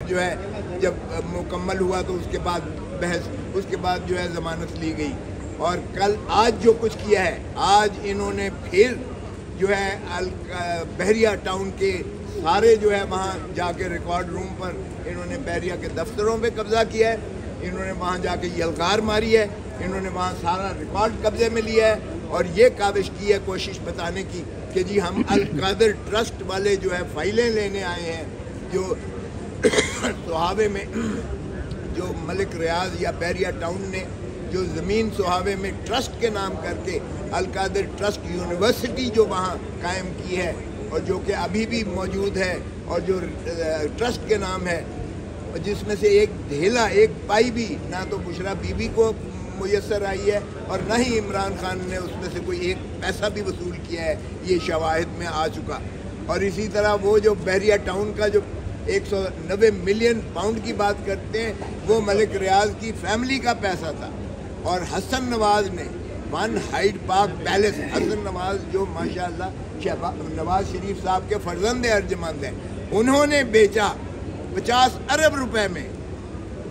جو ہے جب مکمل ہوا تو اس کے بعد بحث، اس کے بعد جو ہے ضمانت لی گئی، اور کل آج جو کچھ کیا ہے، آج انہوں نے پھر جو ہے بحریہ ٹاؤن کے سارے جو ہے وہاں جا کے ریکارڈ روم پر انہوں نے بحریہ کے دفتروں پہ قبضہ کیا ہے، انہوں نے وہاں جا کے یلغار ماری ہے، انہوں نے وہاں سارا ریکارڈ قبضے میں لیا ہے، اور یہ کاوش کی ہے کوشش بتانے کی کہ جی ہم القادر ٹرسٹ والے جو ہے فائلیں لینے آئے ہیں، جو سہاوے میں جو ملک ریاض یا بحریہ ٹاؤن نے جو زمین سہاوے میں ٹرسٹ کے نام کر کے القادر ٹرسٹ یونیورسٹی جو وہاں قائم کی ہے، اور جو کہ ابھی بھی موجود ہے، اور جو ٹرسٹ کے نام ہے، جس میں سے ایک دھیلا، ایک پائی بھی نہ تو بشرا بی بی کو میسر آئی ہے، اور نہ ہی عمران خان نے اس میں سے کوئی ایک پیسہ بھی وصول کیا ہے، یہ شواہد میں آ چکا۔ اور اسی طرح وہ جو بحریہ ٹاؤن کا جو 190 ملین پاؤنڈ کی بات کرتے ہیں، وہ ملک ریاض کی فیملی کا پیسہ تھا، اور حسن نواز نے one Hyde park palace, Hasan Nawaz جو ماشاءاللہ نواز شریف صاحب کے فرزند ارجمند ہیں، انہوں نے بیچا 50 ارب روپے میں۔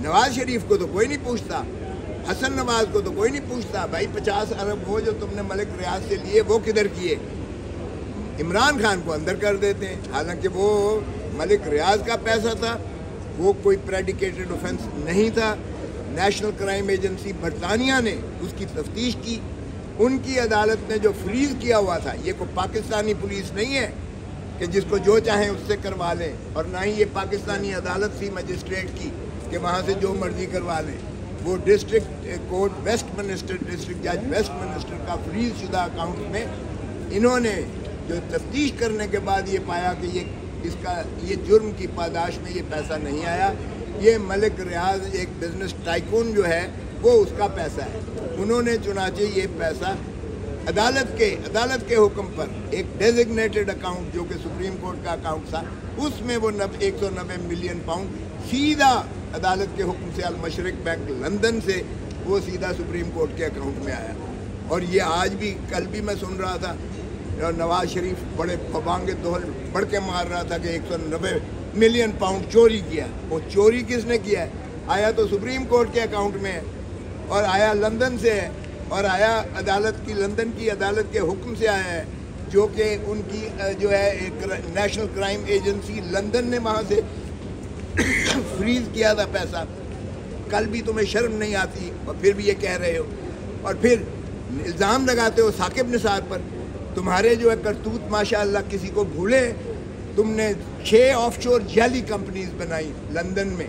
نواز شریف کو تو کوئی نہیں پوچھتا، حسن نواز کو تو کوئی نہیں پوچھتا، بھائی 50 ارب وہ جو تم نے ملک ریاض سے لیے وہ کدھر کیے؟ عمران خان کو اندر کر دیتے ہیں، حالانکہ وہ ملک ریاض کا پیسہ تھا، وہ کوئی پریڈیکیٹڈ اوفنس نہیں تھا۔ نیشنل کرائم ایجنسی برطانیہ نے اس کی تفتیش کی، ان کی عدالت نے جو فریز کیا ہوا تھا، یہ کوئی پاکستانی پولیس نہیں ہے کہ جس کو جو چاہیں اس سے کروا لیں، اور نہ ہی یہ پاکستانی عدالت تھی مجسٹریٹ کی کہ وہاں سے جو مرضی کروا لیں۔ وہ district court Westminster, district جج ویسٹ منسٹر کا فریز شدہ اکاؤنٹ میں انہوں نے جو تفتیش کرنے کے بعد یہ پایا کہ یہ جرم کی پاداش میں یہ پیسہ نہیں آیا، یہ ملک ریاض ایک بزنس ٹائکون جو ہے وہ اس کا پیسہ ہے۔ انہوں نے چنانچہ یہ پیسہ عدالت کے حکم پر ایک ڈیزگنیٹڈ اکاؤنٹ جو کہ سپریم کورٹ کا اکاؤنٹ تھا، اس میں وہ 190 ملین پاؤنڈ سیدھا عدالت کے حکم سے المشرق بینک لندن سے وہ سیدھا سپریم کورٹ کے اکاؤنٹ میں آیا۔ اور یہ آج بھی، کل بھی میں سن رہا تھا نواز شریف بڑے بانگ دہل بڑھ کے مار رہا تھا کہ 190 ملین پاؤنڈ چوری کیا۔ وہ چوری کس نے کیا ہے؟ آیا تو سپریم کورٹ کے اکاؤنٹ میں ہے، اور آیا لندن سے ہے، اور آیا لندن کی عدالت کے حکم سے آیا ہے، جو کہ ان کی جو ہے نیشنل کرائم ایجنسی لندن نے وہاں سے فریز کیا تھا پیسہ۔ کل بھی تمہیں شرم نہیں آتی اور پھر بھی یہ کہہ رہے ہو، اور پھر الزام لگاتے ہو ثاقب نثار پر۔ تمہارے جو ہے کرتوت ماشاءاللہ کسی کو بھولے، تم نے 6 آف شور جیلی کمپنیز بنائی لندن میں،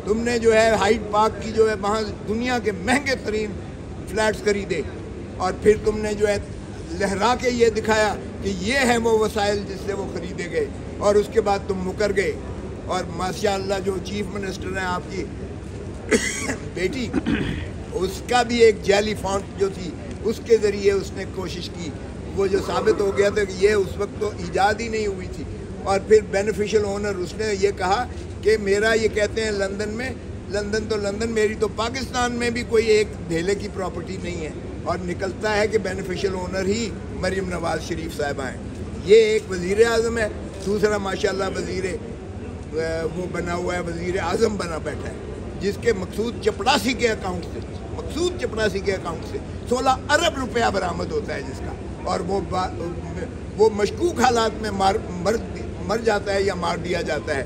تم نے جو ہے ہائیڈ پارک کی جو ہے وہاں دنیا کے مہنگے ترین فلیٹس خریدے، اور پھر تم نے جو ہے لہرا کے یہ دکھایا کہ یہ ہیں وہ وسائل جس سے وہ خریدے گئے، اور اس کے بعد تم مکر گئے۔ اور ماشاءاللہ جو چیف منسٹر ہیں آپ کی بیٹی، اس کا بھی ایک جیلی فونٹ جو تھی اس کے ذریعے اس نے کوشش کی، وہ جو ثابت ہو گیا تھا کہ یہ اس وقت تو ایجاد ہی نہیں ہوئی تھی۔ اور پھر بینیفیشل اونر اس نے یہ کہا کہ میرا، یہ کہتے ہیں لندن میں، لندن میری تو پاکستان میں بھی کوئی ایک دھیلے کی پراپرٹی نہیں ہے، اور نکلتا ہے کہ بینیفیشل اونر ہی مریم نواز شریف صاحبہ ہیں۔ یہ ایک وزیر اعظم ہے، دوسرا ماشاءاللہ وہ بنا ہوا ہے، وزیر اعظم بنا بیٹھا ہے، جس کے مقصود چپڑاسی کے اکاؤنٹ سے 16 ارب روپیہ برآمد ہوتا ہے جس کا، اور وہ مشکوک حالات میں مر جاتا ہے یا مار دیا جاتا ہے۔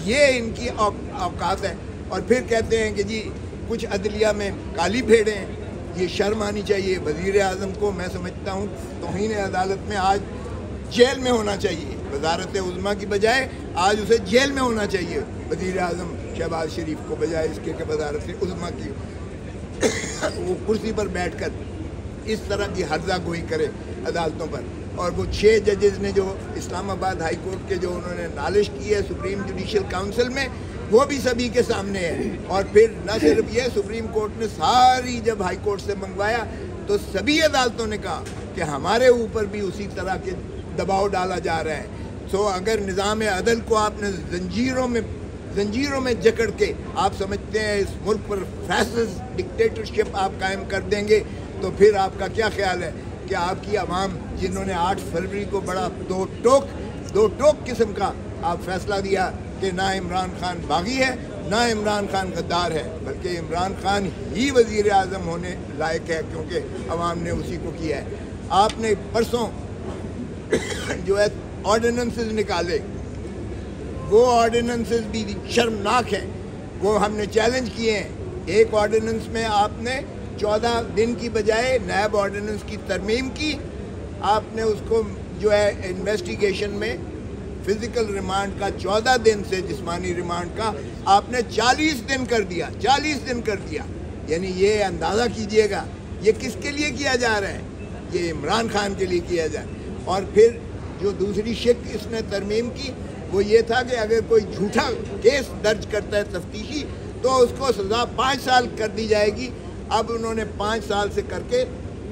یہ ان کی اوقات ہے، اور پھر کہتے ہیں کہ جی کچھ عدلیہ میں کالی بھیڑیں ہیں۔ یہ شرم آنی چاہیے وزیر اعظم کو۔ میں سمجھتا ہوں توہین عدالت میں آج جیل میں ہونا چاہیے، وزارت عظمیٰ کی بجائے آج اسے جیل میں ہونا چاہیے وزیر اعظم شہباز شریف کو، بجائے اس کے کہ وزارت عظمیٰ کی وہ کرسی پر بیٹھ کر اس طرح کی ہرزہ گوئی کرے عدالتوں پر۔ اور وہ 6 ججز نے جو اسلام آباد ہائی کورٹ کے جو انہوں نے نالش کی ہے سپریم جوڈیشل کاؤنسل میں، وہ بھی سبھی کے سامنے ہے۔ اور پھر نہ صرف یہ، سپریم کورٹ نے ساری جب ہائی کورٹ سے منگوایا تو سبھی عدالتوں نے کہا کہ ہمارے اوپر بھی اسی طرح کے دباؤ ڈالا جا رہا ہے۔ سو اگر نظام عدل کو آپ نے زنجیروں میں جکڑ کے آپ سمجھتے ہیں اس ملک پر فیسز ڈکٹیٹرشپ آپ قائم کر دیں گے، تو پھر آپ کا کیا خیال ہے کہ آپ کی عوام، جنہوں نے 8 فروری کو بڑا دو ٹوک قسم کا آپ فیصلہ دیا کہ نہ عمران خان باغی ہے نہ عمران خان غدار ہے، بلکہ عمران خان ہی وزیر اعظم ہونے لائق ہے، کیونکہ عوام نے اسی کو کیا ہے۔ آپ نے پرسوں جو ہے آرڈیننسز نکالے، وہ آرڈیننسز بھی شرمناک ہیں، وہ ہم نے چیلنج کیے ہیں۔ ایک آرڈیننس میں آپ نے 14 دن کی بجائے نیب آرڈیننس کی ترمیم کی، آپ نے اس کو جو ہے انویسٹیگیشن میں فزیکل ریمانڈ کا 14 دن سے جسمانی ریمانڈ کا آپ نے 40 دن کر دیا، 40 دن کر دیا۔ یعنی یہ اندازہ کیجئے گا یہ کس کے لیے کیا جا رہا ہے، یہ عمران خان کے لیے کیا جا رہا ہے۔ اور پھر جو دوسری شک اس نے ترمیم کی وہ یہ تھا کہ اگر کوئی جھوٹا کیس درج کرتا ہے تفتیشی تو اس کو سزا 5 سال کر دی جائے گی۔ اب انہوں نے 5 سال سے کر کے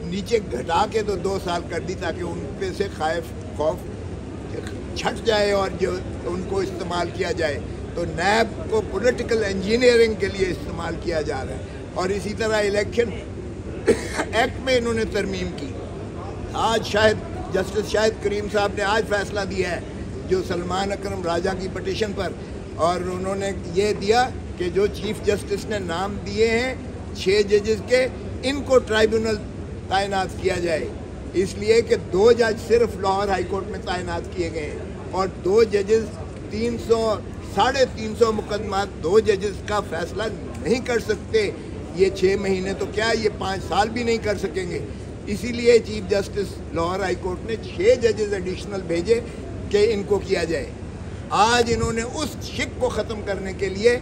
نیچے گھٹا کے تو 2 سال کر دی، تاکہ ان پہ سے خوف چھٹ جائے اور جو ان کو استعمال کیا جائے۔ تو نیب کو پولیٹیکل انجینئرنگ کے لیے استعمال کیا جا رہا ہے۔ اور اسی طرح الیکشن ایکٹ میں انہوں نے ترمیم کی۔ آج جسٹس شاہد کریم صاحب نے آج فیصلہ دیا ہے جو سلمان اکرم راجہ کی پٹیشن پر، اور انہوں نے یہ دیا کہ جو چیف جسٹس نے نام دیے ہیں 6 ججز کے، ان کو ٹرائیبونل تعینات کیا جائے، اس لیے کہ 2 جج صرف لاہور ہائی کورٹ میں تعینات کیے گئے ہیں، اور 2 ججز 300 مقدمات 2 ججز کا فیصلہ نہیں کر سکتے۔ یہ 6 مہینے تو کیا یہ 5 سال بھی نہیں کر سکیں گے۔ اسی لیے chief justice Lahore high court نے 6 ججز ایڈیشنل بھیجے کہ ان کو کیا جائے۔ آج انہوں نے اس شک کو ختم کرنے کے لیے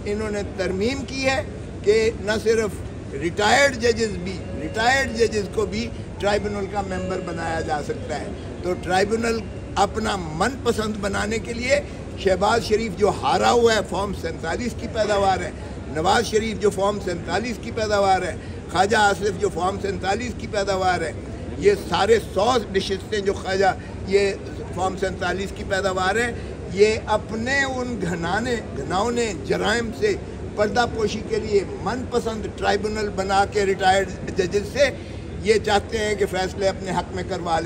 انہوں نے ترمیم کی ہے کہ نہ صرف ریٹائرڈ ججز کو بھی ٹرائیبونل کا ممبر بنایا جا سکتا ہے۔ تو ٹرائیبونل اپنا من پسند بنانے کے لیے شہباز شریف جو ہارا ہوا ہے فارم 47 کی پیداوار ہے، نواز شریف جو فارم 47 کی پیداوار ہے، خواجہ آصف جو فارم 47 کی پیداوار ہے، یہ سارے 100 نشستیں جو خواجہ یہ فارم 47 کی پیداوار ہے، یہ اپنے ان گھناؤنے جرائم سے پردہ پوشی کے لیے من پسند ٹرائیبونل بنا کے ریٹائرڈ ججز سے یہ چاہتے ہیں کہ فیصلے اپنے حق میں کروا لیں۔